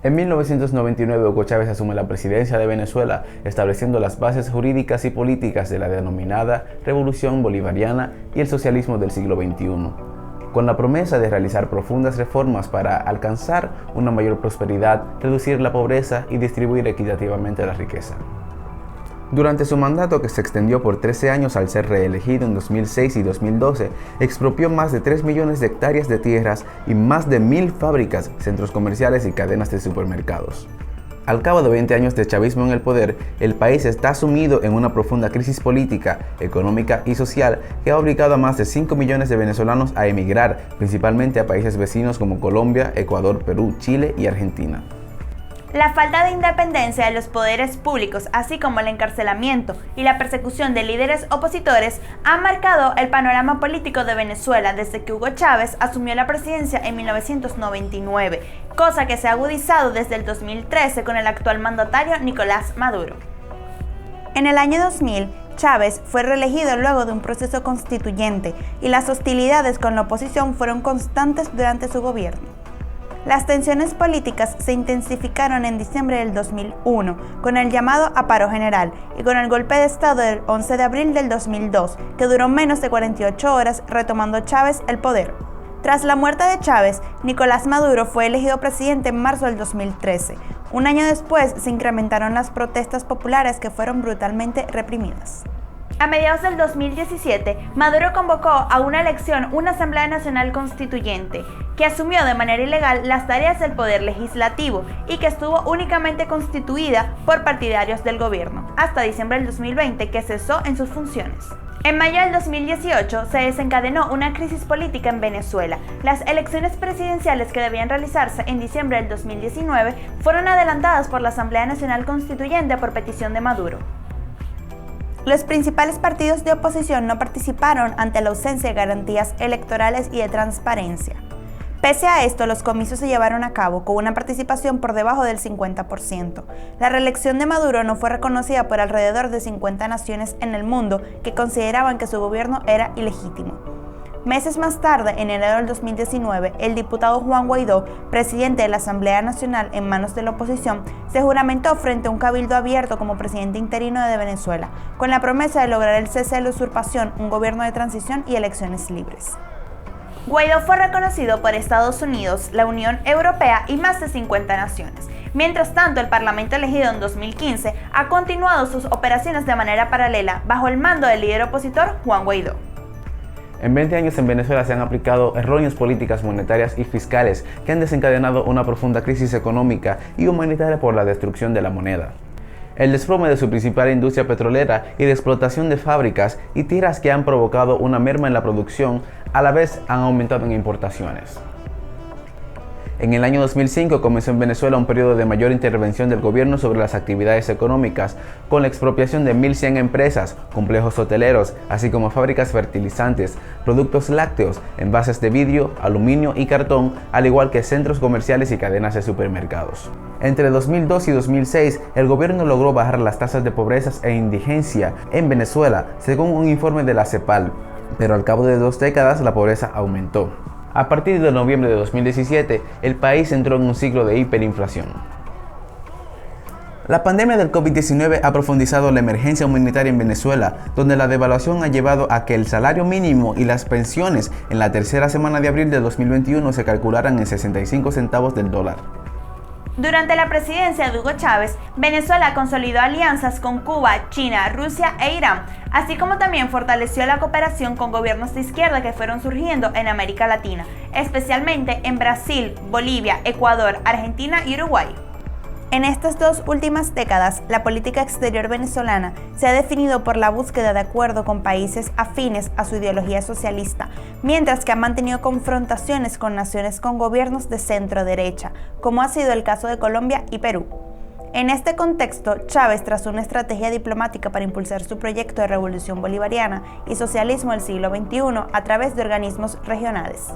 En 1999, Hugo Chávez asume la presidencia de Venezuela, estableciendo las bases jurídicas y políticas de la denominada Revolución Bolivariana y el socialismo del siglo XXI, con la promesa de realizar profundas reformas para alcanzar una mayor prosperidad, reducir la pobreza y distribuir equitativamente la riqueza. Durante su mandato, que se extendió por 13 años al ser reelegido en 2006 y 2012, expropió más de 3 millones de hectáreas de tierras y más de 1000 fábricas, centros comerciales y cadenas de supermercados. Al cabo de 20 años de chavismo en el poder, el país está sumido en una profunda crisis política, económica y social que ha obligado a más de 5 millones de venezolanos a emigrar, principalmente a países vecinos como Colombia, Ecuador, Perú, Chile y Argentina. La falta de independencia de los poderes públicos, así como el encarcelamiento y la persecución de líderes opositores, han marcado el panorama político de Venezuela desde que Hugo Chávez asumió la presidencia en 1999, cosa que se ha agudizado desde el 2013 con el actual mandatario Nicolás Maduro. En el año 2000, Chávez fue reelegido luego de un proceso constituyente y las hostilidades con la oposición fueron constantes durante su gobierno. Las tensiones políticas se intensificaron en diciembre del 2001 con el llamado paro general y con el golpe de Estado del 11 de abril del 2002, que duró menos de 48 horas, retomando Chávez el poder. Tras la muerte de Chávez, Nicolás Maduro fue elegido presidente en marzo del 2013. Un año después se incrementaron las protestas populares que fueron brutalmente reprimidas. A mediados del 2017, Maduro convocó a una Asamblea Nacional Constituyente, que asumió de manera ilegal las tareas del poder legislativo y que estuvo únicamente constituida por partidarios del gobierno, hasta diciembre del 2020, que cesó en sus funciones. En mayo del 2018 se desencadenó una crisis política en Venezuela. Las elecciones presidenciales que debían realizarse en diciembre del 2019 fueron adelantadas por la Asamblea Nacional Constituyente por petición de Maduro. Los principales partidos de oposición no participaron ante la ausencia de garantías electorales y de transparencia. Pese a esto, los comicios se llevaron a cabo con una participación por debajo del 50%. La reelección de Maduro no fue reconocida por alrededor de 50 naciones en el mundo que consideraban que su gobierno era ilegítimo. Meses más tarde, en enero del 2019, el diputado Juan Guaidó, presidente de la Asamblea Nacional en manos de la oposición, se juramentó frente a un cabildo abierto como presidente interino de Venezuela, con la promesa de lograr el cese de la usurpación, un gobierno de transición y elecciones libres. Guaidó fue reconocido por Estados Unidos, la Unión Europea y más de 50 naciones. Mientras tanto, el Parlamento elegido en 2015 ha continuado sus operaciones de manera paralela bajo el mando del líder opositor Juan Guaidó. En 20 años en Venezuela se han aplicado erróneas políticas monetarias y fiscales que han desencadenado una profunda crisis económica y humanitaria por la destrucción de la moneda. El desplome de su principal industria petrolera y de explotación de fábricas y tierras que han provocado una merma en la producción, a la vez han aumentado en importaciones. En el año 2005 comenzó en Venezuela un periodo de mayor intervención del gobierno sobre las actividades económicas, con la expropiación de 1.100 empresas, complejos hoteleros, así como fábricas fertilizantes, productos lácteos, envases de vidrio, aluminio y cartón, al igual que centros comerciales y cadenas de supermercados. Entre 2002 y 2006, el gobierno logró bajar las tasas de pobreza e indigencia en Venezuela, según un informe de la CEPAL, pero al cabo de 2 décadas la pobreza aumentó. A partir de noviembre de 2017, el país entró en un ciclo de hiperinflación. La pandemia del COVID-19 ha profundizado la emergencia humanitaria en Venezuela, donde la devaluación ha llevado a que el salario mínimo y las pensiones en la tercera semana de abril de 2021 se calcularan en 65 centavos del dólar. Durante la presidencia de Hugo Chávez, Venezuela consolidó alianzas con Cuba, China, Rusia e Irán, así como también fortaleció la cooperación con gobiernos de izquierda que fueron surgiendo en América Latina, especialmente en Brasil, Bolivia, Ecuador, Argentina y Uruguay. En estas 2 últimas décadas, la política exterior venezolana se ha definido por la búsqueda de acuerdo con países afines a su ideología socialista, mientras que ha mantenido confrontaciones con naciones con gobiernos de centro-derecha, como ha sido el caso de Colombia y Perú. En este contexto, Chávez trazó una estrategia diplomática para impulsar su proyecto de revolución bolivariana y socialismo del siglo XXI a través de organismos regionales.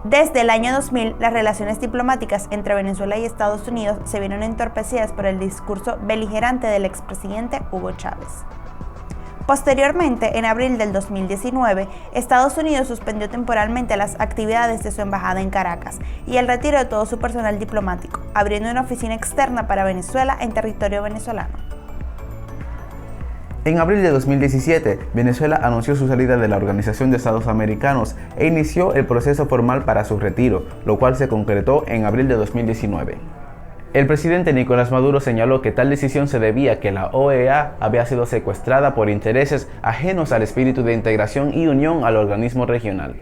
Desde el año 2000, las relaciones diplomáticas entre Venezuela y Estados Unidos se vieron entorpecidas por el discurso beligerante del expresidente Hugo Chávez. Posteriormente, en abril del 2019, Estados Unidos suspendió temporalmente las actividades de su embajada en Caracas y el retiro de todo su personal diplomático, abriendo una oficina externa para Venezuela en territorio venezolano. En abril de 2017, Venezuela anunció su salida de la Organización de Estados Americanos e inició el proceso formal para su retiro, lo cual se concretó en abril de 2019. El presidente Nicolás Maduro señaló que tal decisión se debía a que la OEA había sido secuestrada por intereses ajenos al espíritu de integración y unión al organismo regional.